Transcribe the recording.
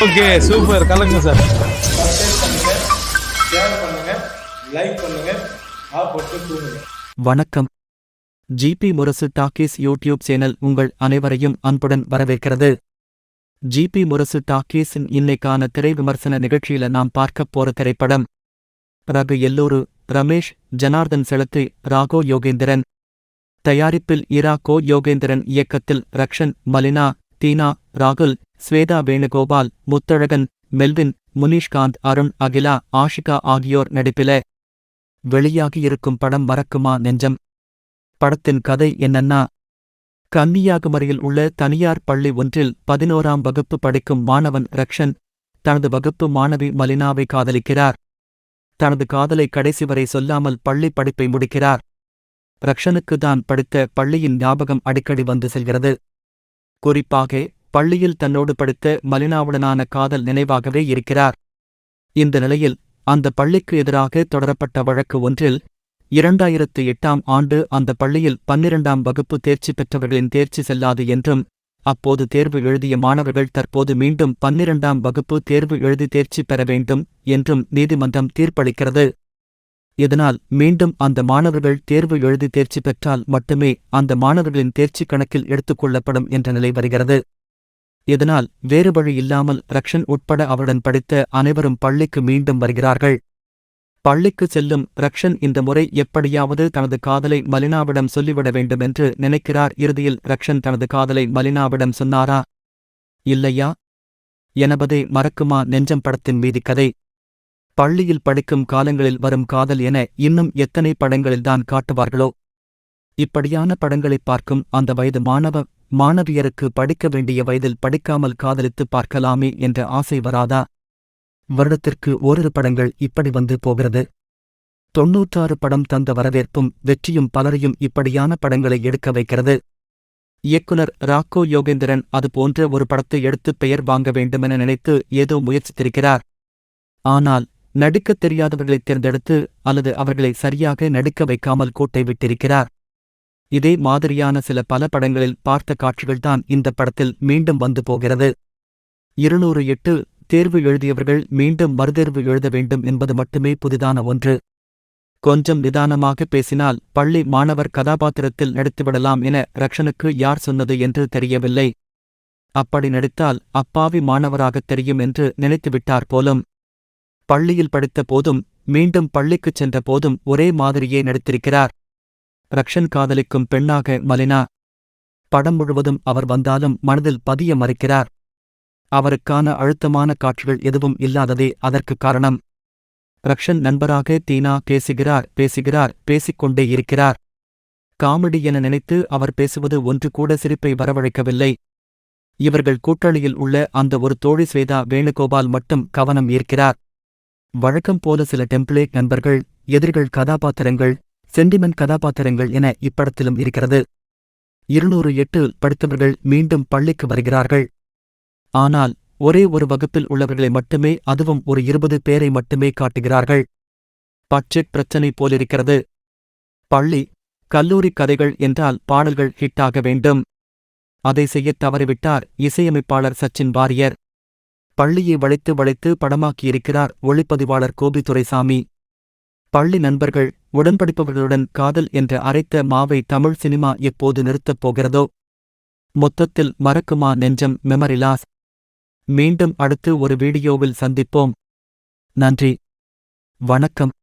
Okay super கலங்க sir. வணக்கம். GB முரசு talkies YouTube channel உங்கள் அனைவரையும் அன்புடன் வரவேற்கிறது. ஜிபி முரசு டாக்கீஸின் இன்னைக்கான திரை விமர்சன நிகழ்ச்சியில நாம் பார்க்கப் போற திரைப்படம் ரகு எல்லோரு, ரமேஷ் ஜனார்தன் செலுத்தி, ராகோ யோகேந்திரன் தயாரிப்பில் இரா கோ யோகேந்திரன் இயக்கத்தில் ரக்ஷன், மலினா, தீனா, ராகுல், ஸ்வேதா வேணுகோபால், முத்தழகன், மெல்வின், முனீஷ்காந்த், அருண், அகிலா, ஆஷிகா ஆகியோர் நடிப்பில வெளியாகியிருக்கும் படம் மறக்குமா நெஞ்சம். படத்தின் கதை என்னன்னா, கன்னியாகுமரியில் உள்ள தனியார் பள்ளி ஒன்றில் 11ஆம் வகுப்பு படிக்கும் மாணவன் ரக்ஷன் தனது வகுப்பு மாணவி மலினாவை காதலிக்கிறார். தனது காதலை கடைசி வரை சொல்லாமல் பள்ளி படிப்பை முடிக்கிறார். ரக்ஷனுக்கு தான் படித்த பள்ளியின் ஞாபகம் அடிக்கடி வந்து செல்கிறது. குறிப்பாக பள்ளியில் தன்னோடு படித்த மலினாவுடனான காதல் நினைவாகவே இருக்கிறார். இந்த நிலையில் அந்த பள்ளிக்கு எதிராக தொடரப்பட்ட வழக்கு ஒன்றில் 2008ஆம் ஆண்டு அந்த பள்ளியில் 12ஆம் வகுப்பு தேர்ச்சி பெற்றவர்களின் தேர்ச்சி செல்லாது என்றும், அப்போது தேர்வு எழுதிய மாணவர்கள் தற்போது மீண்டும் 12ஆம் வகுப்பு தேர்வு எழுதி தேர்ச்சி பெற வேண்டும் என்றும் நீதிமன்றம் தீர்ப்பளிக்கிறது. இதனால் மீண்டும் அந்த மாணவர்கள் தேர்வு எழுதி தேர்ச்சி பெற்றால் மட்டுமே அந்த மாணவர்களின் தேர்ச்சி கணக்கில் எடுத்துக்கொள்ளப்படும் என்ற நிலை வருகிறது. இதனால் வேறு வழி இல்லாமல் ரக்ஷன் உட்பட அவருடன் படித்த அனைவரும் பள்ளிக்கு மீண்டும் வருகிறார்கள். பள்ளிக்கு செல்லும் ரக்ஷன் இந்த முறை எப்படியாவது தனது காதலை மலினாவிடம் சொல்லிவிட வேண்டுமென்று நினைக்கிறார். இறுதியில் ரக்ஷன் தனது காதலை மலினாவிடம் சொன்னாரா இல்லையா என்பதே மறக்குமா நெஞ்சம் படத்தின் மீதி கதை. பள்ளியில் படிக்கும் காலங்களில் வரும் காதல் என இன்னும் எத்தனை படங்களில்தான் காட்டுவார்களோ. இப்படியான படங்களைப் பார்க்கும் அந்த வயது மாணவியருக்கு படிக்க வேண்டிய வயதில் படிக்காமல் காதலித்து பார்க்கலாமே என்ற ஆசை வராதா? வருடத்திற்கு ஓரிரு படங்கள் இப்படி வந்து போகிறது. 96 படம் தந்த வரவேற்பும் வெற்றியும் பலரையும் இப்படியான படங்களை எடுக்க வைக்கிறது. இயக்குனர் ராகோ யோகேந்திரன் அது போன்ற ஒரு படத்தை எடுத்து பெயர் வாங்க வேண்டுமென நினைத்து ஏதோ முயற்சித்திருக்கிறார். ஆனால் நடிக்கத் தெரியாதவர்களைத் தேர்ந்தெடுத்து அல்லது அவர்களை சரியாக நடிக்க வைக்காமல் கோட்டை விட்டிருக்கிறார். இதே மாதிரியான பல படங்களில் பார்த்த காட்சிகள்தான் இந்த படத்தில் மீண்டும் வந்து போகிறது. 208 தேர்வு எழுதியவர்கள் மீண்டும் மறுதேர்வு எழுத வேண்டும் என்பது மட்டுமே புதிதான ஒன்று. கொஞ்சம் நிதானமாக பேசினால் பள்ளி மாணவர் கதாபாத்திரத்தில் நடித்துவிடலாம் என ரக்ஷனுக்கு யார் சொன்னது என்று தெரியவில்லை. அப்படி நடித்தால் அப்பாவி மாணவராகத் தெரியும் என்று நினைத்துவிட்டார் போலும். பள்ளியில் படித்த போதும் மீண்டும் பள்ளிக்குச் சென்ற போதும் ஒரே மாதிரியே நடித்திருக்கிறார். ரக்ஷன் காதலிக்கும் பெண்ணாக மலினா. படம் முழுவதும் அவர் வந்தாலும் மனதில் பதிய மறுக்கிறார். அவருக்கான அழுத்தமான காட்சிகள் எதுவும் இல்லாததே அதற்கு காரணம். ரக்ஷன் நண்பராக தீனா பேசிக்கொண்டே இருக்கிறார். காமெடி என நினைத்து அவர் பேசுவது ஒன்று கூட சிரிப்பை வரவழைக்கவில்லை. இவர்கள் கூட்டணியில் உள்ள அந்த ஒரு தோழி ஸ்வேதா வேணுகோபால் மட்டும் கவனம் ஈர்க்கிறார். வழக்கம் போல சில டெம்ப்ளேட் நண்பர்கள், எதிரிகள் கதாபாத்திரங்கள், சென்டிமெண்ட் கதாபாத்திரங்கள் என இப்படத்திலும் இருக்கிறது. 208 படித்தவர்கள் மீண்டும் பள்ளிக்கு வருகிறார்கள். ஆனால் ஒரே ஒரு வகுப்பில் உள்ளவர்களை மட்டுமே, அதுவும் ஒரு 20 பேரை மட்டுமே காட்டுகிறார்கள். பட்ஜெட் பிரச்சனை போலிருக்கிறது. பள்ளி, கல்லூரி கதைகள் என்றால் பாடல்கள் ஹிட்டாக வேண்டும். அதை செய்யத் தவறிவிட்டார் இசையமைப்பாளர் சச்சின் வாரியர். பள்ளியை வளைத்து படமாக்கியிருக்கிறார் ஒளிப்பதிவாளர் கோபி துரைசாமி. பள்ளி நண்பர்கள், உடன்படிப்பவர்களுடன் காதல் என்ற அரைத்த மாவை தமிழ் சினிமா எப்போது நிறுத்தப் போகிறதோ? மொத்தத்தில் மறக்குமா நெஞ்சம் மெமரி லாஸ். மீண்டும் அடுத்து ஒரு வீடியோவில் சந்திப்போம். நன்றி, வணக்கம்.